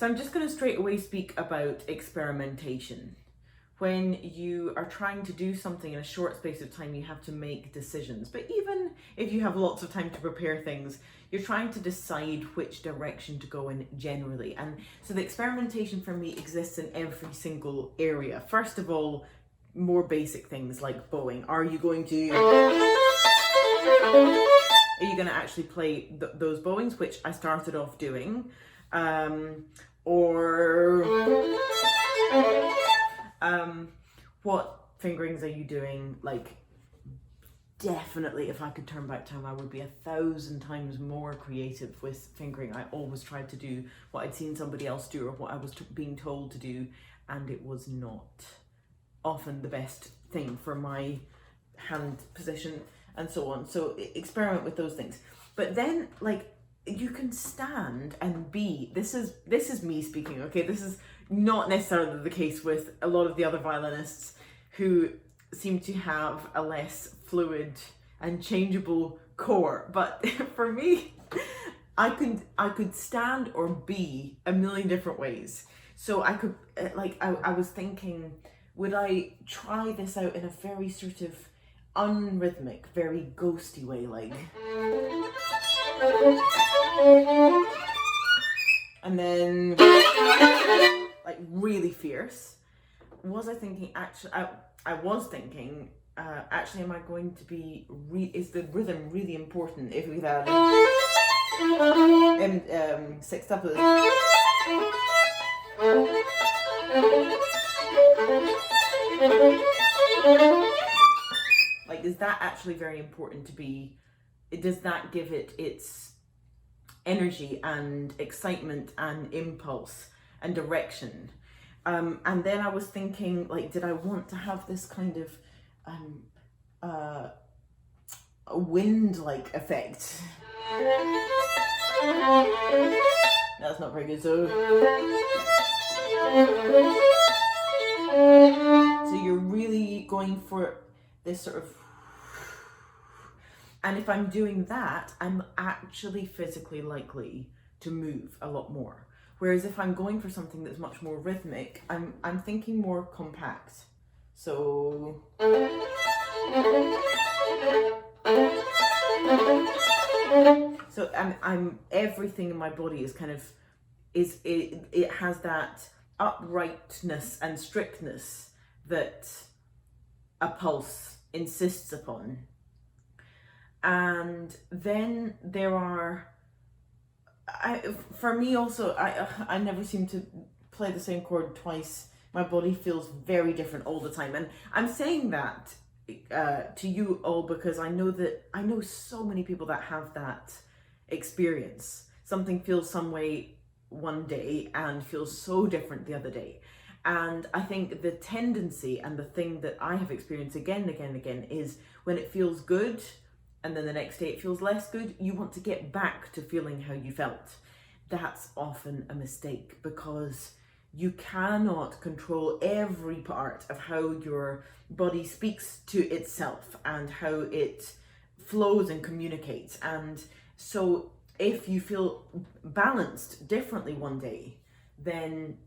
So I'm just going to straight away speak about experimentation. When you are trying to do something in a short space of time, you have to make decisions. But even if you have lots of time to prepare things, you're trying to decide which direction to go in generally. And so the experimentation for me exists in every single area. First of all, more basic things like bowing. Are you going to actually play those bowings, which I started off doing? What fingerings are you doing? Like, definitely, if I could turn back time, I would be 1,000 times more creative with fingering. I always tried to do what I'd seen somebody else do or what I was being told to do, and it was not often the best thing for my hand position and so on. So experiment with those things. But then, like, you can stand and be, this is me speaking, okay? This is not necessarily the case with a lot of the other violinists who seem to have a less fluid and changeable core. But for me, I could stand or be a million different ways. So I could, like, I was thinking, would I try this out in a very sort of unrhythmic, very ghosty way, like, and then like really fierce? Was I thinking, actually, I was thinking, actually, am I going to be, is the rhythm really important if we had sextuplets? Like, is that actually very important to be, does that give it its energy and excitement and impulse and direction? And then I was thinking, like, did I want to have this kind of a wind-like effect? That's not very good. So you're really going for this sort of, and if I'm doing that, I'm actually physically likely to move a lot more. Whereas if I'm going for something that's much more rhythmic, I'm thinking more compact. So I'm everything in my body is kind of, it has that uprightness and strictness that a pulse insists upon. And then there are, for me also, I never seem to play the same chord twice. My body feels very different all the time. And I'm saying that to you all because I know so many people that have that experience. Something feels some way one day and feels so different the other day. And I think the tendency and the thing that I have experienced again and again and again is when it feels good, and then the next day it feels less good, you want to get back to feeling how you felt. That's often a mistake because you cannot control every part of how your body speaks to itself and how it flows and communicates. And so if you feel balanced differently one day, then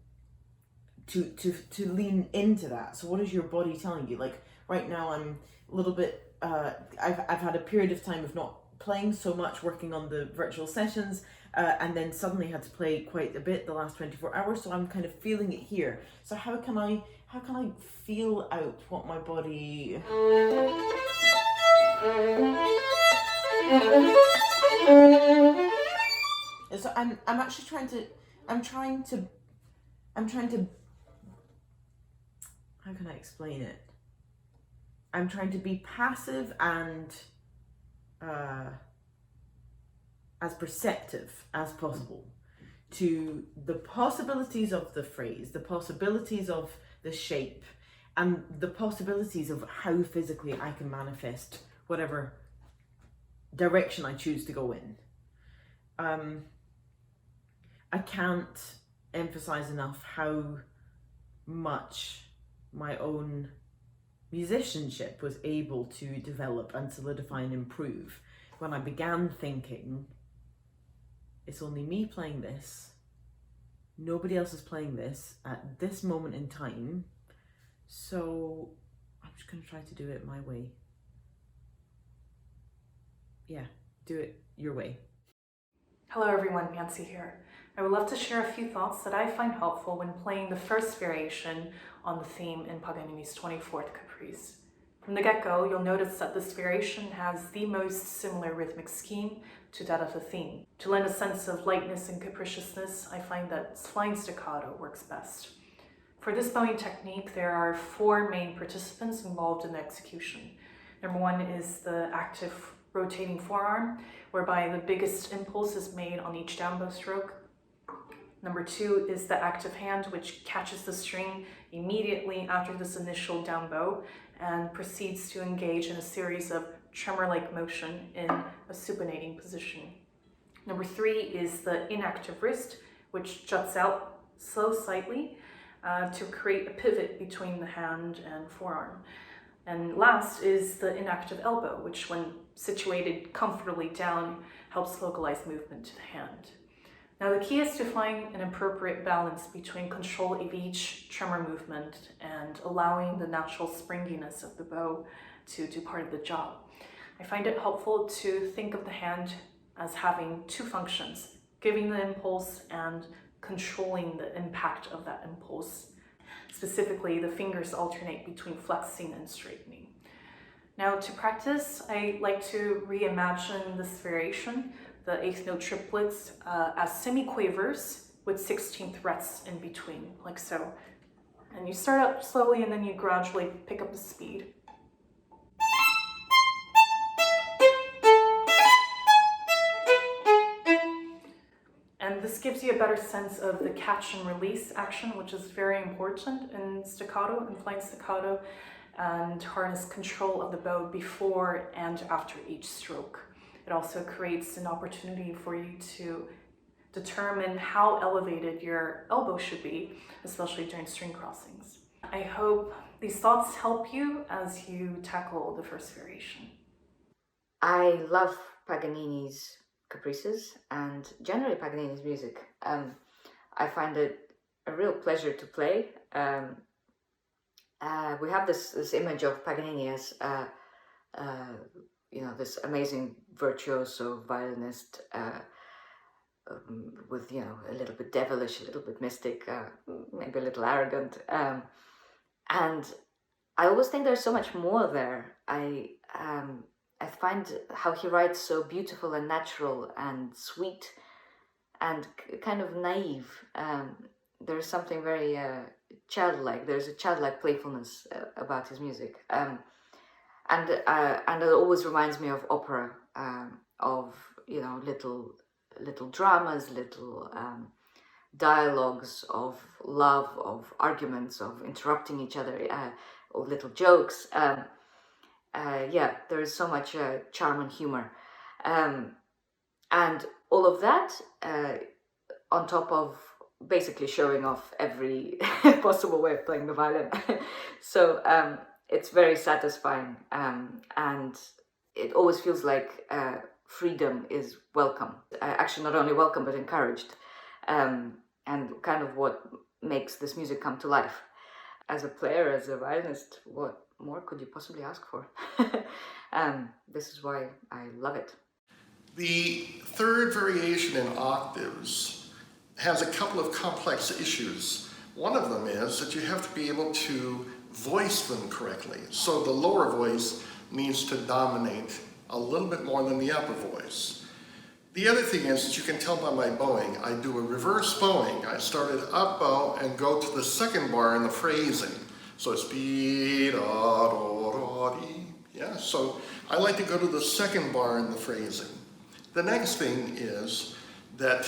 to lean into that. So what is your body telling you? Like right now I'm a little bit, I've had a period of time of not playing so much, working on the virtual sessions, and then suddenly had to play quite a bit the last 24 hours. So I'm kind of feeling it here. So how can I feel out what my body? So I'm actually trying to, how can I explain it? I'm trying to be passive and as perceptive as possible to the possibilities of the phrase, the possibilities of the shape, and the possibilities of how physically I can manifest whatever direction I choose to go in. I can't emphasize enough how much my own musicianship was able to develop and solidify and improve when I began thinking, it's only me playing this, Nobody else is playing this at this moment in time, so I'm just going to try to do it my way. Yeah, do it your way. Hello everyone, Nancy here. I would love to share a few thoughts that I find helpful when playing the first variation on the theme in Paganini's 24th Caprice. From the get-go, you'll notice that this variation has the most similar rhythmic scheme to that of the theme. To lend a sense of lightness and capriciousness, I find that flying staccato works best. For this bowing technique, there are 4 main participants involved in the execution. Number 1 is the active rotating forearm, whereby the biggest impulse is made on each down bow stroke. Number 2 is the active hand, which catches the string immediately after this initial down bow and proceeds to engage in a series of tremor-like motion in a supinating position. Number 3 is the inactive wrist, which juts out so slightly to create a pivot between the hand and forearm. And last is the inactive elbow, which when situated comfortably down, helps localize movement to the hand. Now the key is to find an appropriate balance between control of each tremor movement and allowing the natural springiness of the bow to do part of the job. I find it helpful to think of the hand as having 2 functions, giving the impulse and controlling the impact of that impulse. Specifically, the fingers alternate between flexing and straightening. Now to practice, I like to reimagine this variation, the 8th note triplets, as semi-quavers with 16th frets in between, like so. And you start out slowly and then you gradually pick up the speed. And this gives you a better sense of the catch and release action, which is very important in staccato and flying staccato, and harness control of the bow before and after each stroke. It also creates an opportunity for you to determine how elevated your elbow should be, especially during string crossings. I hope these thoughts help you as you tackle the first variation. I love Paganini's Caprices and generally Paganini's music. I find it a real pleasure to play. We have this image of Paganini as this amazing virtuoso violinist with a little bit devilish, a little bit mystic, maybe a little arrogant, and I always think there's so much more there. I find how he writes so beautiful and natural and sweet and kind of naive. There's something very childlike. There's a childlike playfulness about his music, and it always reminds me of opera, of little dramas, little dialogues of love, of arguments, of interrupting each other, or little jokes. There is so much charm and humor, and all of that on top of basically showing off every possible way of playing the violin. So it's very satisfying, and it always feels like freedom is welcome. Actually, not only welcome, but encouraged, and kind of what makes this music come to life. As a player, as a violinist, what more could you possibly ask for? This is why I love it. The third variation in octaves has a couple of complex issues. One of them is that you have to be able to voice them correctly. So the lower voice needs to dominate a little bit more than the upper voice. The other thing is that you can tell by my bowing, I do a reverse bowing. I started up bow and go to the second bar in the phrasing. So it's be, da, da, da, dee. Yeah, so I like to go to the second bar in the phrasing. The next thing is that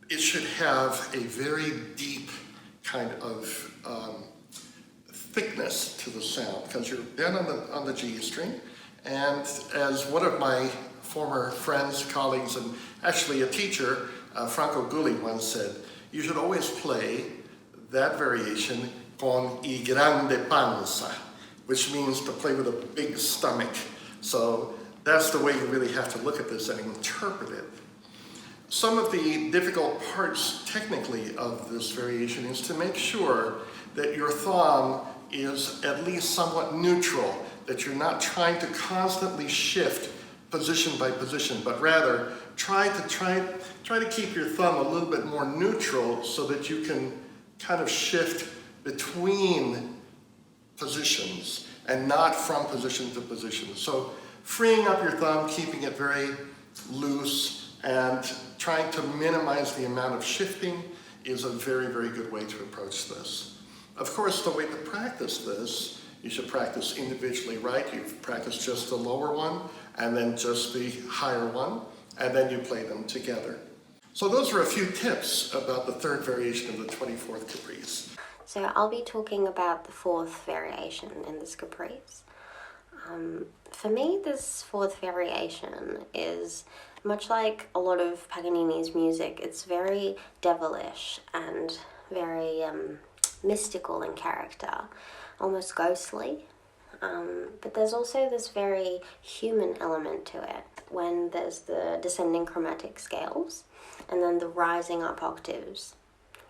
it should have a very deep kind of thickness to the sound, because you're then on the G string, and as one of my former friends, colleagues, and actually a teacher, Franco Gulli once said, you should always play that variation con I grande panza, which means to play with a big stomach. So that's the way you really have to look at this and interpret it. Some of the difficult parts technically of this variation is to make sure that your thumb is at least somewhat neutral, that you're not trying to constantly shift position by position, but rather try to keep your thumb a little bit more neutral so that you can kind of shift between positions and not from position to position. So freeing up your thumb, keeping it very loose, and trying to minimize the amount of shifting is a very, very good way to approach this. Of course, the way to practice this, you should practice individually, right? You practice just the lower one, and then just the higher one, and then you play them together. So those are a few tips about the third variation of the 24th Caprice. So I'll be talking about the fourth variation in this Caprice. For me, this fourth variation is much like a lot of Paganini's music. It's very devilish and very mystical in character, almost ghostly. But there's also this very human element to it when there's the descending chromatic scales and then the rising up octaves.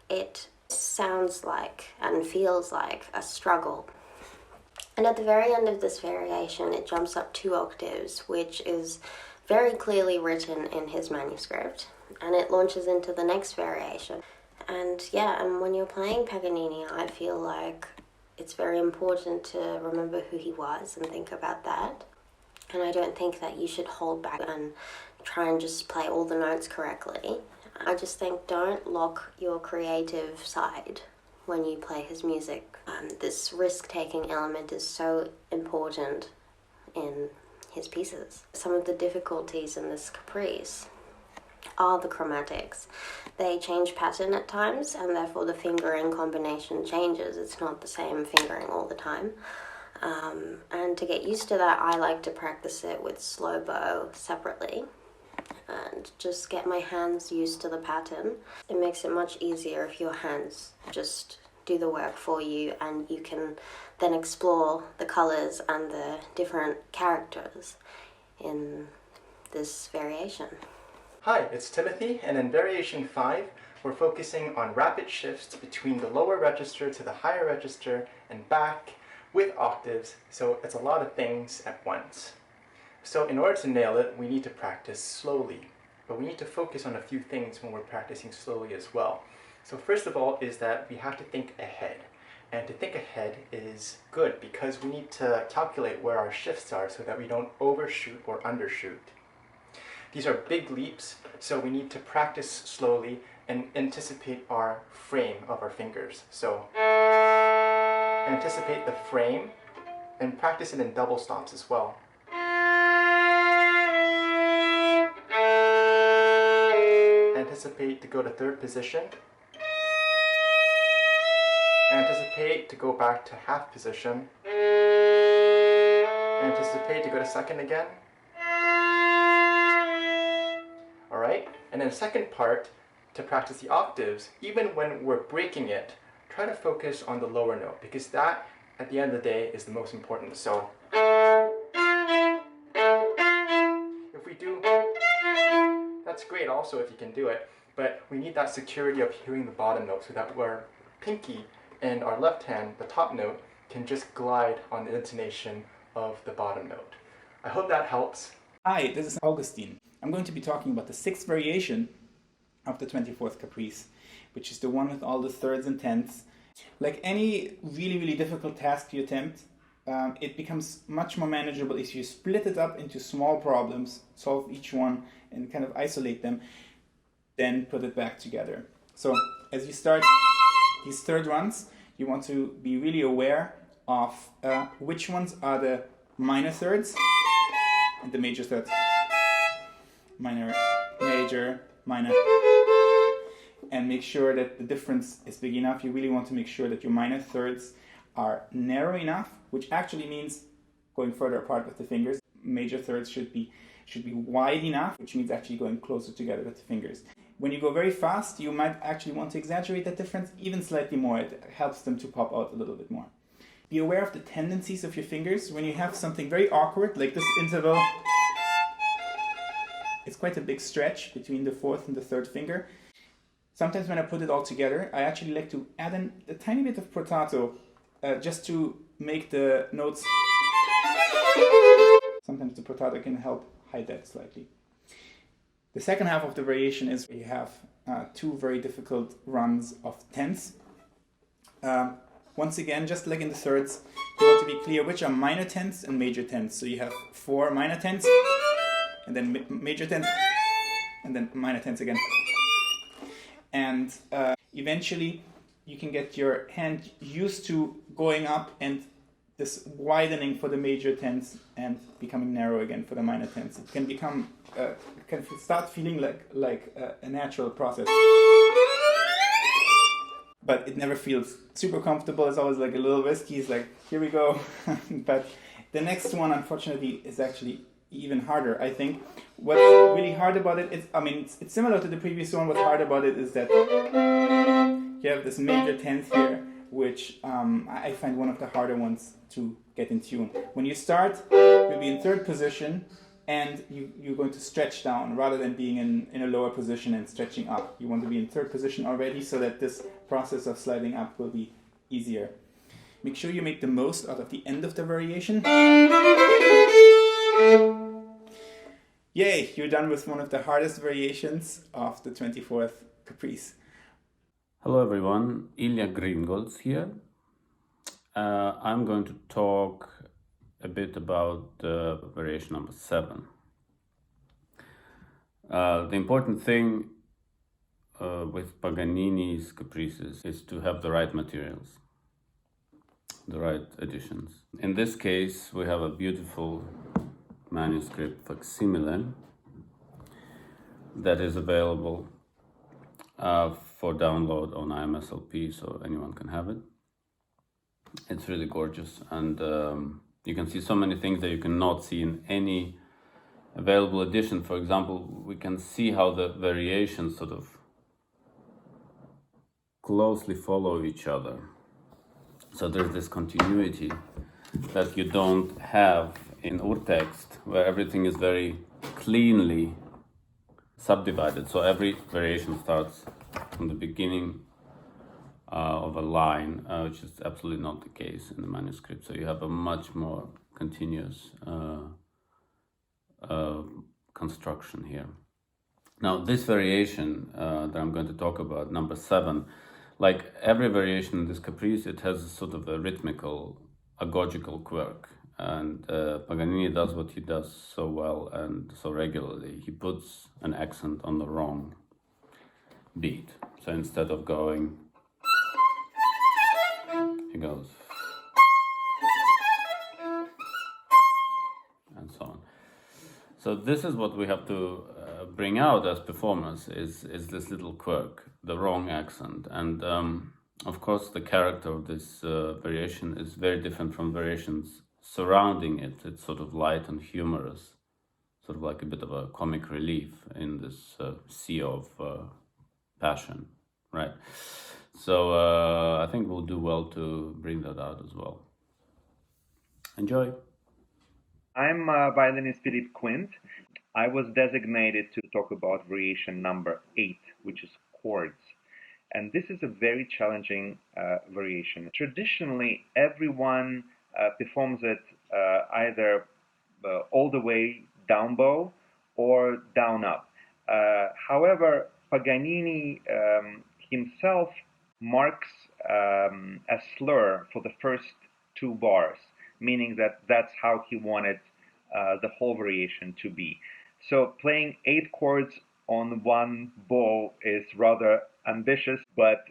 It sounds like and feels like a struggle. And at the very end of this variation, it jumps up 2 octaves, which is very clearly written in his manuscript, and it launches into the next variation. And yeah, and when you're playing Paganini, I feel like it's very important to remember who he was and think about that. And I don't think that you should hold back and try and just play all the notes correctly. I just think don't lock your creative side when you play his music. This risk-taking element is so important in his pieces. Some of the difficulties in this Caprice are the chromatics. They change pattern at times, and therefore the fingering combination changes. It's not the same fingering all the time. And to get used to that, I like to practice it with slow bow separately and just get my hands used to the pattern. It makes it much easier if your hands just do the work for you, and you can then explore the colors and the different characters in this variation. Hi, it's Timothy, and in Variation 5, we're focusing on rapid shifts between the lower register to the higher register and back with octaves, so it's a lot of things at once. So in order to nail it, we need to practice slowly, but we need to focus on a few things when we're practicing slowly as well. So first of all is that we have to think ahead. And to think ahead is good because we need to calculate where our shifts are so that we don't overshoot or undershoot. These are big leaps, so we need to practice slowly and anticipate our frame of our fingers. So anticipate the frame and practice it in double stops as well. Anticipate to go to third position. Anticipate to go back to half position. Anticipate to go to second again. Alright, and then the second part, to practice the octaves, even when we're breaking it, try to focus on the lower note, because that, at the end of the day, is the most important. So, if we do, that's great also if you can do it, but we need that security of hearing the bottom note so that our pinky and our left hand, the top note, can just glide on the intonation of the bottom note. I hope that helps. Hi, this is Augustin. I'm going to be talking about the 6th variation of the 24th Caprice, which is the one with all the thirds and tenths. Like any really difficult task you attempt, it becomes much more manageable if you split it up into small problems, solve each one and kind of isolate them, then put it back together. So as you start these third runs, you want to be really aware of which ones are the minor thirds and the major thirds. Minor, major, minor. And make sure that the difference is big enough. You really want to make sure that your minor thirds are narrow enough, which actually means going further apart with the fingers. Major thirds should be wide enough, which means actually going closer together with the fingers. When you go very fast, you might actually want to exaggerate that difference even slightly more. It helps them to pop out a little bit more. Be aware of the tendencies of your fingers. When you have something very awkward, like this interval, it's quite a big stretch between the fourth and the third finger. Sometimes when I put it all together, I actually like to add in a tiny bit of portato just to make the notes. Sometimes the portato can help hide that slightly. The second half of the variation is where you have two very difficult runs of tenths. Once again, just like in the thirds, you want to be clear which are minor tenths and major tenths. So you have 4 minor tenths, and then major tenths, and then minor tenths again. And eventually you can get your hand used to going up and this widening for the major tenths and becoming narrow again for the minor tenths. It can become, can start feeling like a natural process. But it never feels super comfortable. It's always like a little risky. It's like, here we go. But the next one, unfortunately, is actually even harder, I think. What's really hard about it is, it's similar to the previous one. What's hard about it is that you have this major tenth here, which I find one of the harder ones to get in tune. When you start, you'll be in third position, and you're going to stretch down rather than being in a lower position and stretching up. You want to be in third position already so that this process of sliding up will be easier. Make sure you make the most out of the end of the variation. Yay, you're done with one of the hardest variations of the 24th Caprice. Hello everyone, Ilya Gringolts here. I'm going to talk a bit about variation number 7. The important thing with Paganini's Caprices is to have the right materials, the right editions. In this case, we have a beautiful manuscript facsimile that is available for download on IMSLP, so anyone can have it. It's really gorgeous, and you can see so many things that you cannot see in any available edition. For example, we can see how the variations sort of closely follow each other. So there's this continuity that you don't have in urtext, where everything is very cleanly subdivided. So every variation starts from the beginning of a line, which is absolutely not the case in the manuscript. So you have a much more continuous construction here. Now this variation that I'm going to talk about, number 7, like every variation in this Caprice, it has a sort of a rhythmical, agogical quirk. And Paganini does what he does so well and so regularly. He puts an accent on the wrong beat. So instead of going, he goes, and so on. So this is what we have to bring out as performers, is this little quirk, the wrong accent. And of course the character of this variation is very different from variations surrounding it. It's sort of light and humorous, sort of like a bit of a comic relief in this sea of passion, right? So I think we'll do well to bring that out as well. Enjoy. I'm violinist Philippe Quint. I was designated to talk about variation number 8, which is chords. And this is a very challenging variation. Traditionally, everyone performs it either all the way down bow or down up. However, Paganini himself marks a slur for the first 2 bars, meaning that that's how he wanted the whole variation to be. So playing 8 chords on 1 bow is rather ambitious, but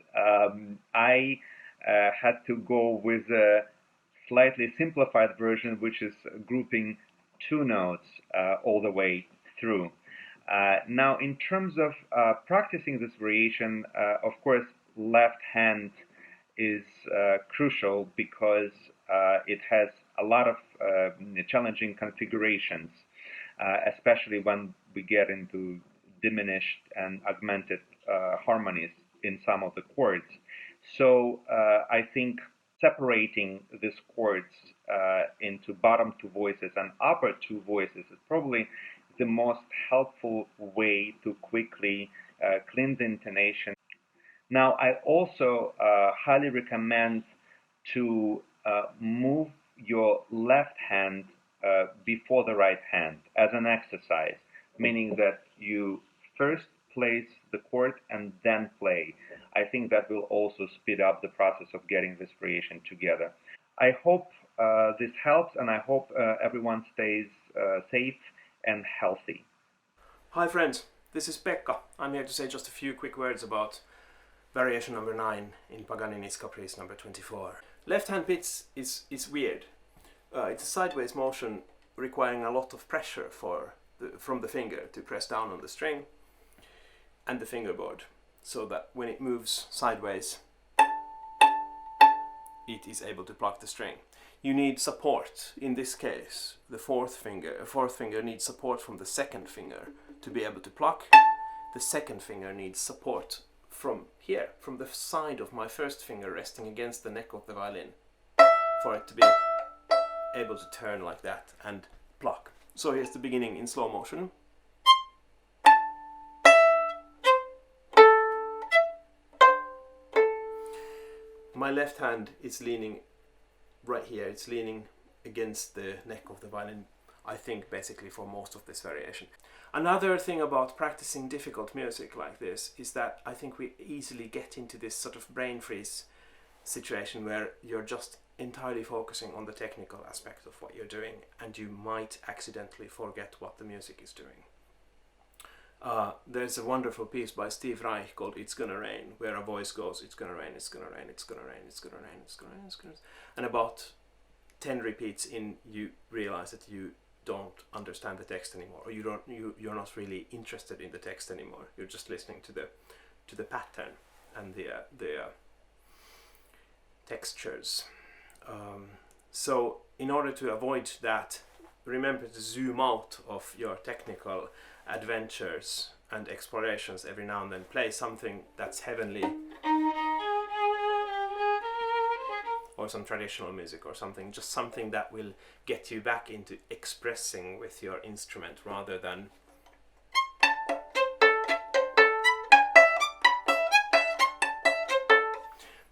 I had to go with a slightly simplified version, which is grouping 2 notes all the way through. Now, in terms of practicing this variation, of course, left hand is crucial because it has a lot of challenging configurations, especially when we get into diminished and augmented harmonies in some of the chords. So I think separating these chords into bottom 2 voices and upper 2 voices is probably the most helpful way to quickly clean the intonation. Now, I also highly recommend to move your left hand before the right hand as an exercise, meaning that you first place the chord and then play. I think that will also speed up the process of getting this variation together. I hope this helps, and I hope everyone stays safe and healthy. Hi friends, this is Pekka. I'm here to say just a few quick words about variation number 9 in Paganini's Caprice number 24. Left hand pitch is weird. It's a sideways motion requiring a lot of pressure from the finger to press down on the string and the fingerboard, so that when it moves sideways it is able to pluck the string. You need support. In this case, the fourth finger needs support from the second finger to be able to pluck. The second finger needs support from here, from the side of my first finger resting against the neck of the violin, for it to be able to turn like that and pluck. So here's the beginning in slow motion. My left hand is leaning right here, it's leaning against the neck of the violin, I think basically for most of this variation. Another thing about practicing difficult music like this is that I think we easily get into this sort of brain freeze situation where you're just entirely focusing on the technical aspect of what you're doing, and you might accidentally forget what the music is doing. There's a wonderful piece by Steve Reich called It's Gonna Rain, where a voice goes, it's gonna rain, it's gonna rain, it's gonna rain, it's gonna rain, it's gonna rain, it's gonna rain. And about 10 repeats in, you realize that you don't understand the text anymore, or you're not really interested in the text anymore. You're just listening to the pattern and the textures. So in order to avoid that, remember to zoom out of your technical adventures and explorations every now and then. Play something that's heavenly, or some traditional music or something, just something that will get you back into expressing with your instrument rather than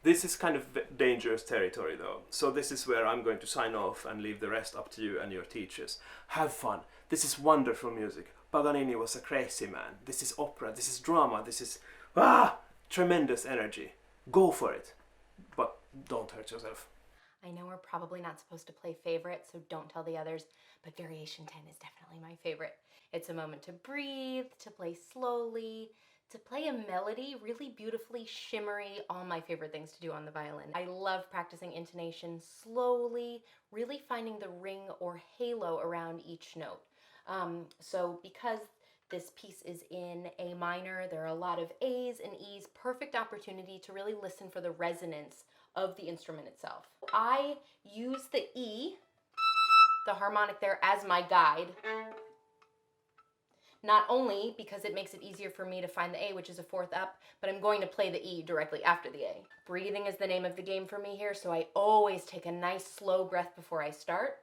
This is kind of dangerous territory though, so this is where I'm going to sign off and leave the rest up to you and your teachers. Have fun. This is wonderful music. Paganini was a crazy man. This is opera, this is drama, this is tremendous energy. Go for it, but don't hurt yourself. I know we're probably not supposed to play favorites, so don't tell the others, but Variation 10 is definitely my favorite. It's a moment to breathe, to play slowly, to play a melody really beautifully, shimmery, all my favorite things to do on the violin. I love practicing intonation slowly, really finding the ring or halo around each note. So because this piece is in A minor, there are a lot of A's and E's, perfect opportunity to really listen for the resonance of the instrument itself. I use the E, the harmonic there, as my guide. Not only because it makes it easier for me to find the A, which is a fourth up, but I'm going to play the E directly after the A. Breathing is the name of the game for me here, so I always take a nice slow breath before I start.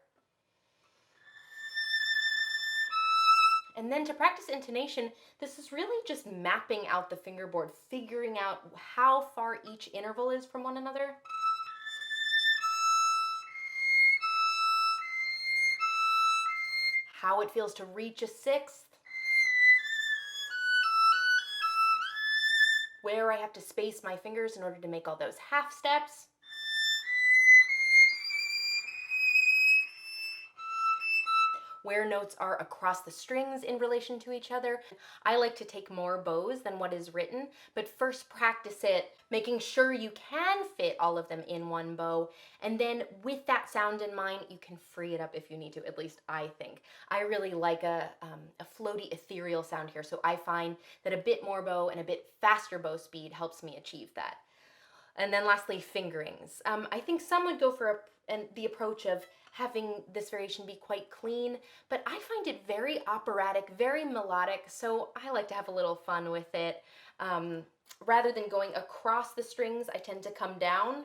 And then to practice intonation, this is really just mapping out the fingerboard, figuring out how far each interval is from one another. How it feels to reach a sixth. Where I have to space my fingers in order to make all those half steps. Where notes are across the strings in relation to each other. I like to take more bows than what is written, but first practice it, making sure you can fit all of them in one bow, and then with that sound in mind, you can free it up if you need to, at least I think. I really like a floaty, ethereal sound here, so I find that a bit more bow and a bit faster bow speed helps me achieve that. And then lastly, fingerings. I think some would go for the approach of having this variation be quite clean, but I find it very operatic, very melodic, so I like to have a little fun with it. Rather than going across the strings, I tend to come down.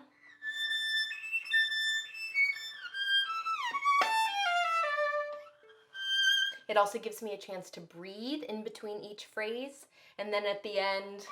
It also gives me a chance to breathe in between each phrase, and then at the end,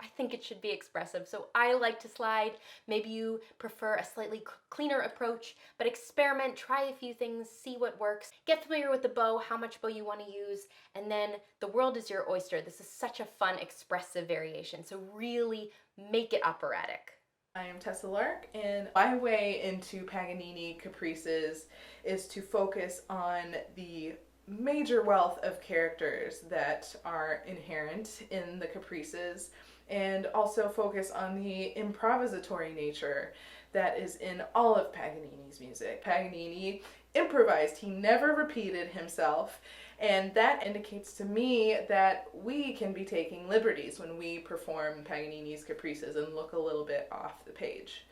I think it should be expressive. So I like to slide. Maybe you prefer a slightly cleaner approach, but experiment, try a few things, see what works. Get familiar with the bow, how much bow you want to use, and then the world is your oyster. This is such a fun, expressive variation, so really make it operatic. I am Tessa Lark, and my way into Paganini Caprices is to focus on the major wealth of characters that are inherent in the Caprices, and also focus on the improvisatory nature that is in all of Paganini's music. Paganini improvised, he never repeated himself, and that indicates to me that we can be taking liberties when we perform Paganini's Caprices and look a little bit off the page.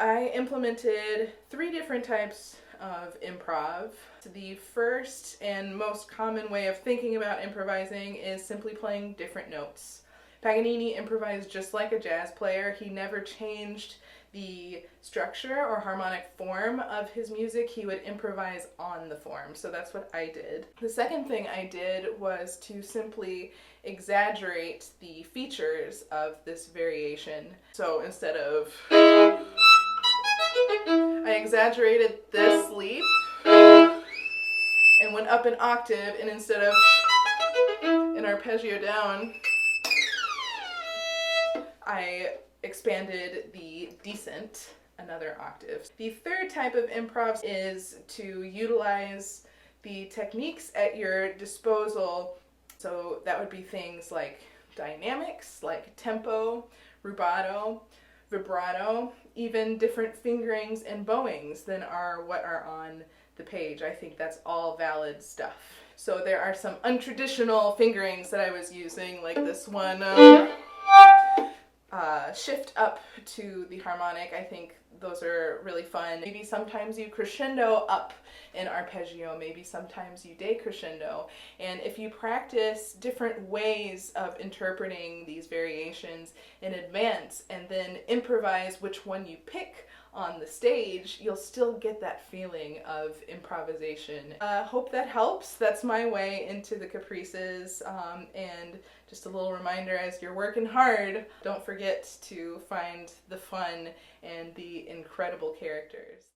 I implemented 3 different types of improv. The first and most common way of thinking about improvising is simply playing different notes. Paganini improvised just like a jazz player. He never changed the structure or harmonic form of his music. He would improvise on the form. So that's what I did. The second thing I did was to simply exaggerate the features of this variation. So instead of, I exaggerated this leap and went up an octave, and instead of an arpeggio down, I expanded the descent another octave. The third type of improv is to utilize the techniques at your disposal. So that would be things like dynamics, like tempo, rubato, vibrato, even different fingerings and bowings than are what are on the page. I think that's all valid stuff. So there are some untraditional fingerings that I was using, like this one, shift up to the harmonic. I think those are really fun. Maybe sometimes you crescendo up an arpeggio, maybe sometimes you decrescendo. And if you practice different ways of interpreting these variations in advance and then improvise which one you pick on the stage, you'll still get that feeling of improvisation. Hope that helps. That's my way into the Caprices, and just a little reminder, as you're working hard, don't forget to find the fun and the incredible characters.